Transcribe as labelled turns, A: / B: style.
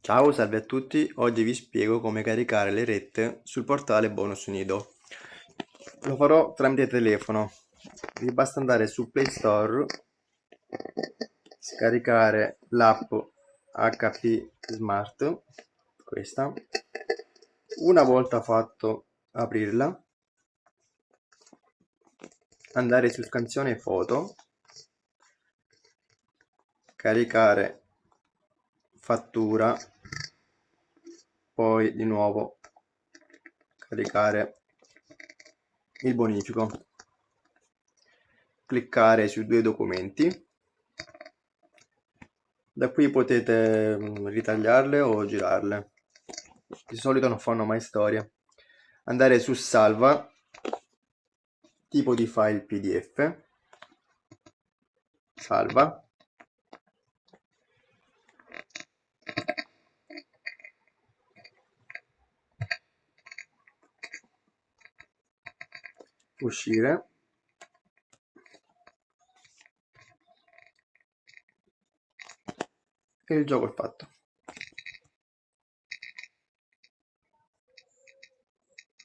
A: Ciao, salve a tutti. Oggi vi spiego come caricare le rette sul portale Bonus Nido. Lo farò tramite telefono. Vi basta andare su Play Store, scaricare l'app HP Smart, questa. Una volta fatto, aprirla, andare su scansione foto, caricare fattura, poi di nuovo caricare il bonifico, cliccare sui due documenti. Da qui potete ritagliarle o girarle, di solito non fanno mai storia. Andare su salva, tipo di file PDF, salva, uscire, e il gioco è fatto.